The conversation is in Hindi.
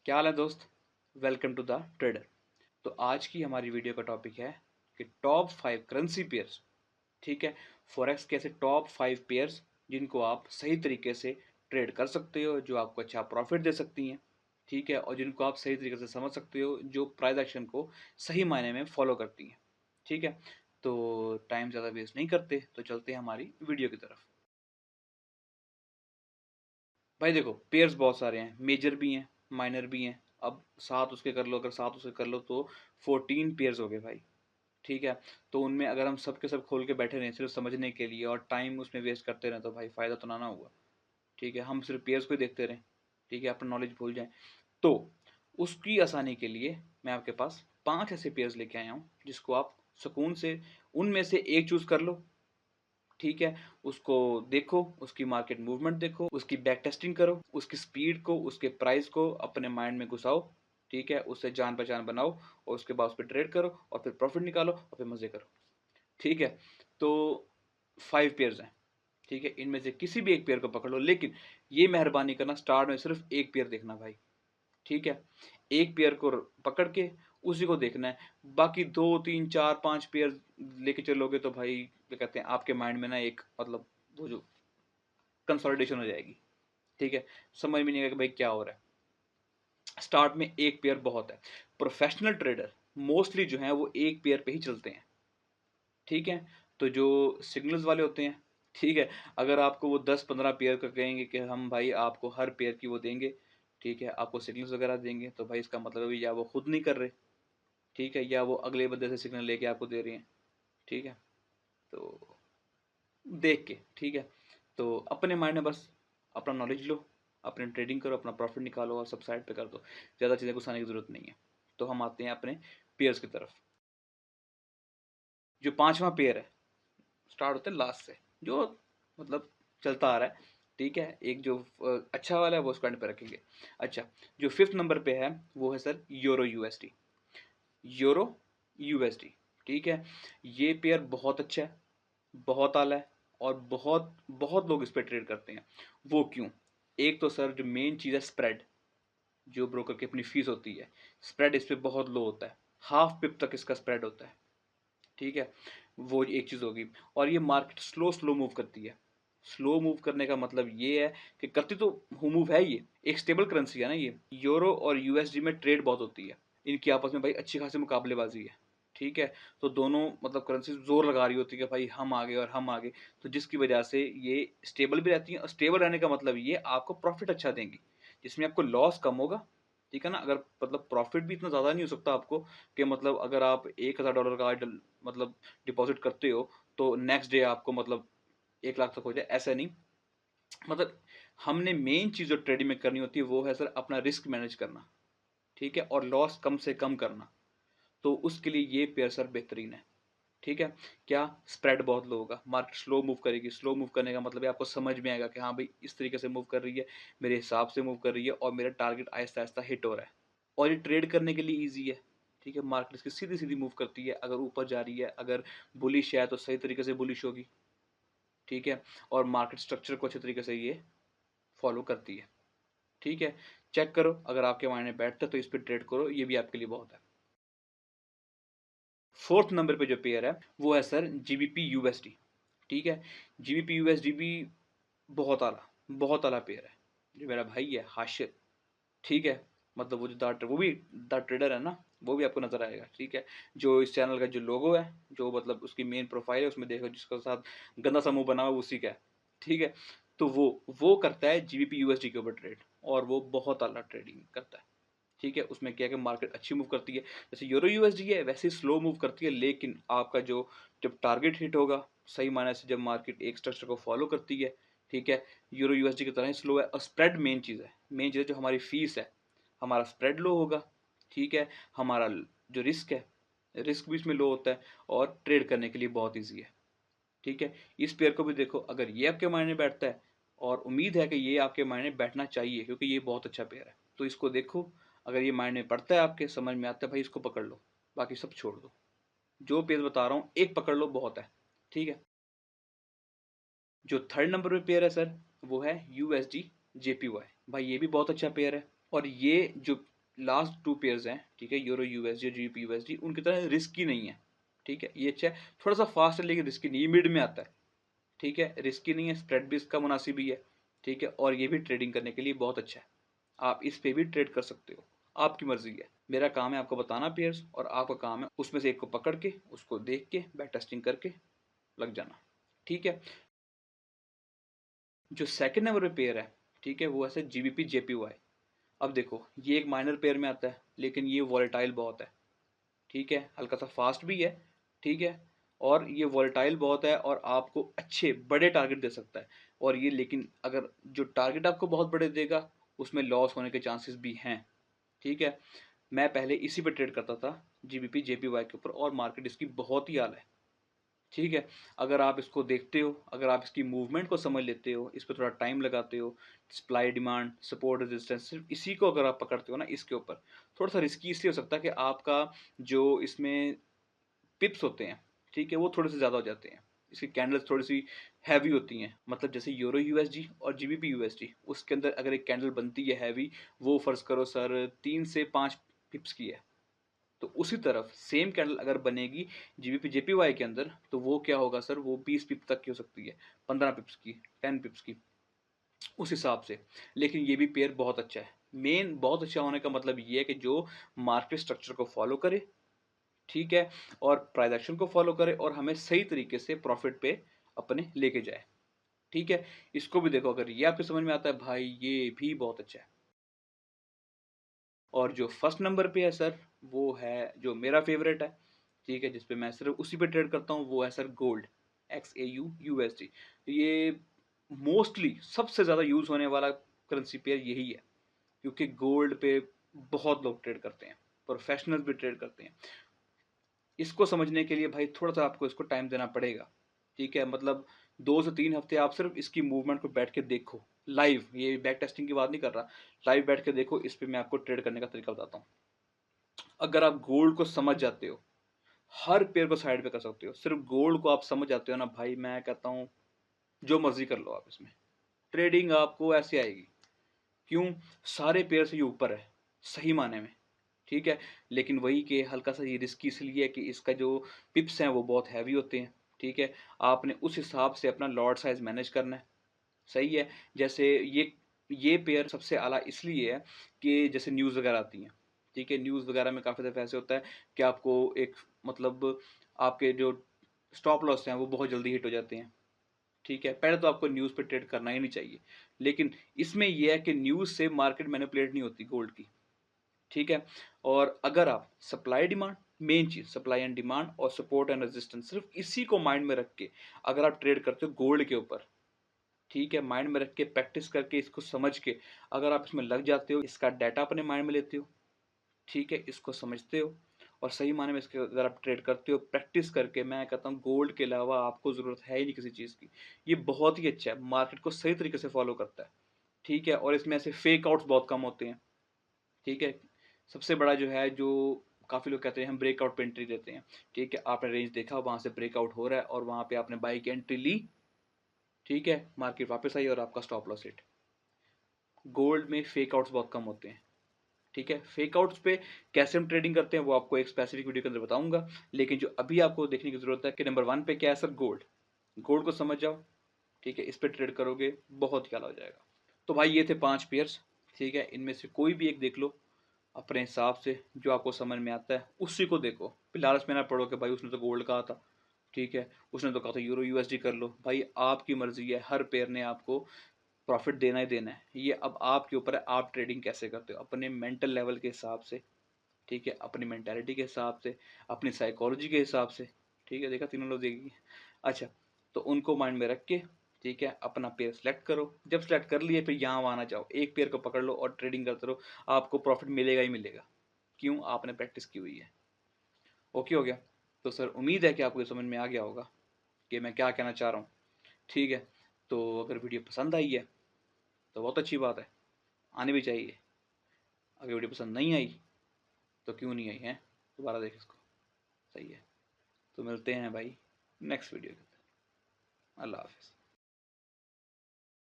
क्या हाल है दोस्त। Welcome to the trader. तो आज की हमारी वीडियो का टॉपिक है कि टॉप 5 करेंसी पेयर्स। ठीक है, फॉरेक्स के ऐसे टॉप 5 पेयर्स जिनको आप सही तरीके से ट्रेड कर सकते हो, जो आपको अच्छा प्रॉफिट दे सकती हैं। ठीक है, और जिनको आप सही तरीके से समझ सकते हो, जो प्राइस एक्शन को सही मायने में फॉलो करती हैं। ठीक है, तो टाइम ज़्यादा वेस्ट नहीं करते, तो चलते हैं हमारी वीडियो की तरफ। भाई देखो, पेयर्स बहुत सारे हैं, मेजर भी हैं, माइनर भी हैं। अब सात उसके कर लो, अगर सात उसके कर लो तो 14 पेयर्स हो गए भाई। ठीक है, तो उनमें अगर हम सब के सब खोल के बैठे रहें सिर्फ समझने के लिए और टाइम उसमें वेस्ट करते रहें तो भाई फ़ायदा तो ना हुआ। ठीक है, हम सिर्फ पेयर्स को ही देखते रहें, ठीक है, अपना नॉलेज भूल जाएं। तो उसकी आसानी के लिए मैं आपके पास 5 ऐसे पेयर्स लेके आया हूँ जिसको आप सुकून से उनमें से एक चूज़ कर लो। ठीक है, उसको देखो, उसकी मार्केट मूवमेंट देखो, उसकी बैक टेस्टिंग करो, उसकी स्पीड को, उसके प्राइस को अपने माइंड में घुसाओ। ठीक है, उससे जान पहचान बनाओ और उसके बाद उस पर ट्रेड करो और फिर प्रॉफिट निकालो और फिर मज़े करो। ठीक है, तो 5 पेयर्स हैं। ठीक है, इनमें से किसी भी एक पेयर को पकड़ लो, लेकिन ये मेहरबानी करना स्टार्ट में सिर्फ एक पेयर देखना भाई। ठीक है, एक पेयर को पकड़ के उसी को देखना है। बाकी 2 3 4 5 पेयर लेके चलोगे तो भाई क्या कहते हैं, आपके माइंड में ना एक मतलब वो जो कंसोलिडेशन हो जाएगी। ठीक है, समझ में नहीं आएगा कि भाई क्या हो रहा है। स्टार्ट में एक पेयर बहुत है। प्रोफेशनल ट्रेडर मोस्टली जो है वो एक पेयर पे ही चलते हैं। ठीक है, तो जो सिग्नल्स वाले होते हैं, ठीक है, अगर आपको वो 10 15 पेयर का कहेंगे कि हम भाई आपको हर पेयर की वो देंगे, ठीक है, आपको सिग्नल्स वगैरह देंगे, तो भाई इसका मतलब है या वो खुद नहीं कर रहे। ठीक है, या वो अगले बंदे से सिग्नल लेके आपको दे रही हैं। ठीक है, तो देख के, ठीक है, तो अपने माइंड में बस अपना नॉलेज लो, अपने ट्रेडिंग करो, अपना प्रॉफिट निकालो और सब साइड पे कर दो। ज़्यादा चीज़ें घुसाने की ज़रूरत नहीं है। तो हम आते हैं अपने पेयर्स की तरफ। जो पांचवा पेयर है, स्टार्ट होते हैं लास्ट से, जो मतलब चलता आ रहा है। ठीक है, एक जो अच्छा वाला है वो उसको एंड पे रखेंगे। अच्छा, जो फिफ्थ नंबर पे है वो है sir euro USD. Euro USD, ठीक है, ये पेयर बहुत अच्छा है, बहुत आला है और बहुत बहुत लोग इस पर ट्रेड करते हैं। वो क्यों? एक तो सर जो मेन चीज़ है स्प्रेड, जो ब्रोकर की अपनी फीस होती है, स्प्रेड इस पर बहुत लो होता है। हाफ पिप तक इसका स्प्रेड होता है। ठीक है, वो एक चीज़ होगी। और ये मार्केट स्लो स्लो मूव करती है। स्लो मूव करने का मतलब ये है कि करती तो मूव है, ये एक स्टेबल करेंसी है ना। ये यूरो और यूएसडी में ट्रेड बहुत होती है, इनकी आपस में भाई अच्छी खासी मुकाबलेबाजी है। ठीक है, तो दोनों मतलब करेंसी जोर लगा रही होती है कि भाई हम आगे और हम आगे, तो जिसकी वजह से ये स्टेबल भी रहती है। और स्टेबल रहने का मतलब ये आपको प्रॉफिट अच्छा देंगी, जिसमें आपको लॉस कम होगा। ठीक है ना, अगर मतलब प्रॉफिट भी इतना ज़्यादा नहीं हो सकता आपको कि मतलब अगर आप $1000 का मतलब डिपॉजिट करते हो तो नेक्स्ट डे आपको मतलब 1 लाख तक हो जाए, ऐसा नहीं। मतलब हमने मेन चीज़ जो ट्रेडिंग में करनी होती है वो है सर अपना रिस्क मैनेज करना। ठीक है, और लॉस कम से कम करना। तो उसके लिए ये पेयर सर बेहतरीन है। ठीक है, क्या स्प्रेड बहुत लो होगा, मार्केट स्लो मूव करेगी। स्लो मूव करने का मतलब है आपको समझ में आएगा कि हाँ भाई इस तरीके से मूव कर रही है, मेरे हिसाब से मूव कर रही है और मेरा टारगेट आहिस्ता आहिस्ता हिट हो रहा है। और ये ट्रेड करने के लिए ईजी है। ठीक है, मार्केट इसकी सीधी सीधी मूव करती है, अगर ऊपर जा रही है, अगर बुलिश है तो सही तरीके से बुलिश होगी। ठीक है, और मार्केट स्ट्रक्चर को अच्छे तरीके से ये फॉलो करती है। ठीक है, चेक करो, अगर आपके माइंड में बैठता है तो इस पर ट्रेड करो, ये भी आपके लिए बहुत है। फोर्थ नंबर पे जो पेयर है वो है सर जीबीपी यूएसडी। ठीक है, जीबीपी यूएसडी भी बहुत आला पेयर है। जो मेरा भाई है हाशिर, ठीक है, मतलब वो जो वो भी द ट्रेडर है ना, वो भी आपको नजर आएगा। ठीक है, जो इस चैनल का जो लोगो है, जो मतलब उसकी मेन प्रोफाइल है, उसमें देखो जिसके साथ गंदा सा मुंह बना हुआ है, उसी का है। ठीक है, तो वो करता है जीबीपी यूएसडी के ऊपर ट्रेड, और वो बहुत आला ट्रेडिंग करता है। ठीक है, उसमें क्या है कि मार्केट अच्छी मूव करती है, जैसे यूरो यूएसडी है वैसे स्लो मूव करती है, लेकिन आपका जो जब टारगेट हिट होगा, सही मायने से जब मार्केट एक स्ट्रक्चर को फॉलो करती है, ठीक है, यूरो यूएसडी की तरह ही स्लो है। और स्प्रेड मेन चीज़ है, मेन चीज़ है जो हमारी फीस है, हमारा स्प्रेड लो होगा। ठीक है, हमारा जो रिस्क है, रिस्क भी इसमें लो होता है और ट्रेड करने के लिए बहुत ईजी है। ठीक है, इस पेयर को भी देखो, अगर ये आपके मायने बैठता है, और उम्मीद है कि ये आपके मायने बैठना चाहिए क्योंकि ये बहुत अच्छा पेयर है, तो इसको देखो। अगर ये मायने पड़ता है, आपके समझ में आता है, भाई इसको पकड़ लो, बाकी सब छोड़ दो। जो पेयर बता रहा हूँ एक पकड़ लो, बहुत है। ठीक है, जो थर्ड नंबर पे पेयर है सर वो है यूएसडी जेपीवाई। भाई ये भी बहुत अच्छा पेयर है। और ये जो लास्ट 2 पेयर्स हैं, ठीक है, यूरो यूएसडी और जीबीपी यूएसडी, उनकी तरह रिस्की नहीं है, ठीक है, ये अच्छा है, थोड़ा सा फास्ट है लेकिन रिस्की नहीं, ये मिड में आता है, ठीक है, रिस्की नहीं है, स्प्रेड भी इसका मुनासिब ही है, ठीक है, और ये भी ट्रेडिंग करने के लिए बहुत अच्छा है, आप इस पे भी ट्रेड कर सकते हो, आपकी मर्जी है। मेरा काम है आपको बताना पेयर्स, और आपका काम है उसमें से एक को पकड़ के उसको देख के बैक टेस्टिंग करके लग जाना, ठीक है। जो सेकंड नंबर पे पेयर है, ठीक है, वो है सर जीबीपी जेपीवाई। अब देखो ये एक माइनर पेयर में आता है लेकिन ये वॉलेटाइल बहुत है, ठीक है, हल्का सा फास्ट भी है, ठीक है, और ये वॉलेटाइल बहुत है और आपको अच्छे बड़े टारगेट दे सकता है, और ये लेकिन अगर जो टारगेट आपको बहुत बड़े देगा उसमें लॉस होने के चांसेस भी हैं, ठीक है। मैं पहले इसी पे ट्रेड करता था, जीबीपी जेपीवाई के ऊपर, और मार्केट इसकी बहुत ही आला है, ठीक है। अगर आप इसको देखते हो, अगर आप इसकी मूवमेंट को समझ लेते हो, इस पर थोड़ा टाइम लगाते हो, सप्लाई डिमांड सपोर्ट रेजिस्टेंस, सिर्फ इसी को अगर आप पकड़ते हो ना, इसके ऊपर थोड़ा सा रिस्की इसलिए हो सकता है कि आपका जो इसमें पिप्स होते हैं, ठीक है, वो थोड़े से ज़्यादा हो जाते हैं, इसकी कैंडल्स थोड़ी सी हैवी होती हैं, मतलब जैसे यूरो यूएसडी और जीबीपी यूएसडी, उसके अंदर अगर एक कैंडल बनती है हैवी, वो फर्ज करो सर 3 से 5 पिप्स की है, तो उसी तरफ सेम कैंडल अगर बनेगी जीबीपी जेपीवाई के अंदर, तो वो क्या होगा सर, वो 20 पिप तक की हो सकती है, 15 पिप्स की, 10 पिप्स की, उस हिसाब से। लेकिन ये भी पेयर बहुत अच्छा है, मेन बहुत अच्छा होने का मतलब ये है कि जो मार्केट स्ट्रक्चर को फॉलो करे, ठीक है, और प्राइस एक्शन को फॉलो करे और हमें सही तरीके से प्रॉफिट पे अपने लेके जाए, ठीक है। इसको भी देखो, अगर ये आपके समझ में आता है भाई, ये भी बहुत अच्छा है। और जो फर्स्ट नंबर पे है सर, वो है जो मेरा फेवरेट है, ठीक है, जिसपे मैं सिर्फ उसी पे ट्रेड करता हूँ, वो है सर गोल्ड, XAU USD। ये मोस्टली सबसे ज़्यादा यूज़ होने वाला करेंसी पेयर यही है, क्योंकि गोल्ड पे बहुत लोग ट्रेड करते हैं, प्रोफेशनल्स भी ट्रेड करते हैं। इसको समझने के लिए भाई थोड़ा सा आपको इसको टाइम देना पड़ेगा, ठीक है, मतलब 2 से 3 हफ्ते आप सिर्फ इसकी मूवमेंट को बैठ के देखो लाइव, ये बैक टेस्टिंग की बात नहीं कर रहा, लाइव बैठ के देखो, इस पे मैं आपको ट्रेड करने का तरीका बताता हूँ। अगर आप गोल्ड को समझ जाते हो, हर पेयर को साइड पे कर सकते हो, सिर्फ गोल्ड को आप समझ जाते हो ना भाई, मैं कहता हूँ जो मर्जी कर लो आप इसमें, ट्रेडिंग आपको ऐसे आएगी। क्यों? सारे पेयर से ये ऊपर है सही माने में, ठीक है, लेकिन वही कि हल्का सा ये रिस्की इसलिए है कि इसका जो पिप्स हैं वो बहुत हैवी होते हैं, ठीक है, आपने उस हिसाब से अपना लॉट साइज मैनेज करना है, सही है। जैसे ये पेयर सबसे आला इसलिए है कि जैसे न्यूज़ वगैरह आती हैं, ठीक है, न्यूज़ वगैरह में काफ़ी दफ़ा ऐसे होता है कि आपको एक मतलब आपके जो स्टॉप लॉस हैं वो बहुत जल्दी हिट हो जाते हैं, ठीक है, पहले तो आपको न्यूज़ पे ट्रेड करना ही नहीं चाहिए, लेकिन इसमें यह है कि न्यूज़ से मार्केट मैनिपुलेट नहीं होती गोल्ड की, ठीक है। और अगर आप सप्लाई डिमांड, मेन चीज सप्लाई एंड डिमांड और सपोर्ट एंड रेजिस्टेंस, सिर्फ इसी को माइंड में रख के अगर आप ट्रेड करते हो गोल्ड के ऊपर, ठीक है, माइंड में रख के प्रैक्टिस करके इसको समझ के अगर आप इसमें लग जाते हो, इसका डाटा अपने माइंड में लेते हो, ठीक है, इसको समझते हो और सही माने में इसके अगर आप ट्रेड करते हो प्रैक्टिस करके, मैं कहता हूँ गोल्ड के अलावा आपको ज़रूरत है ही नहीं किसी चीज़ की। ये बहुत ही अच्छा है, मार्केट को सही तरीके से फॉलो करता है, ठीक है, और इसमें ऐसे फेक आउट्स बहुत कम होते हैं, ठीक है। सबसे बड़ा जो है, जो काफ़ी लोग कहते हैं हम ब्रेकआउट पे एंट्री देते हैं, ठीक है, आपने रेंज देखा वहाँ से ब्रेकआउट हो रहा है और वहाँ पे आपने बाई की एंट्री ली, ठीक है, मार्केट वापस आई और आपका स्टॉप लॉस हिट। गोल्ड में फेक आउट्स बहुत कम होते हैं, ठीक है। फेक आउट्स पे कैसे हम ट्रेडिंग करते हैं वो आपको एक स्पेसिफिक वीडियो के अंदर बताऊंगा, लेकिन जो अभी आपको देखने की जरूरत है कि नंबर 1 पे क्या है सर, गोल्ड। गोल्ड को समझ जाओ, ठीक है, इस पे ट्रेड करोगे बहुत ही आला हो जाएगा। तो भाई ये थे 5 पेयर्स, ठीक है, इनमें से कोई भी एक देख लो अपने हिसाब से, जो आपको समझ में आता है उसी को देखो, फिर लालच में ना पड़ो कि भाई उसने तो गोल्ड कहा था, ठीक है, उसने तो कहा था यूरो यूएसडी कर लो, भाई आपकी मर्जी है, हर पेयर ने आपको प्रॉफिट देना ही देना है, ये अब आपके ऊपर है, आप ट्रेडिंग कैसे करते हो अपने मेंटल लेवल के हिसाब से, ठीक है, अपनी मेंटेलिटी के हिसाब से, अपनी साइकोलॉजी के हिसाब से, ठीक है, देखा तीनों लोग देखेंगे। अच्छा, तो उनको माइंड में रख के, ठीक है, अपना पेयर सेलेक्ट करो, जब सेलेक्ट कर लिए फिर यहाँ वहाँ ना जाओ, एक पेयर को पकड़ लो और ट्रेडिंग करते रहो, आपको प्रॉफिट मिलेगा ही मिलेगा। क्यों? आपने प्रैक्टिस की हुई है। ओके हो गया? तो सर उम्मीद है कि आपको ये समझ में आ गया होगा कि मैं क्या कहना चाह रहा हूँ, ठीक है। तो अगर वीडियो पसंद आई है तो बहुत अच्छी बात है, आनी भी चाहिए। अगर वीडियो पसंद नहीं आई तो क्यों नहीं आई है, दोबारा देख इसको, सही है। तो मिलते हैं भाई नेक्स्ट वीडियो के अंदर। अल्लाह हाफिज़।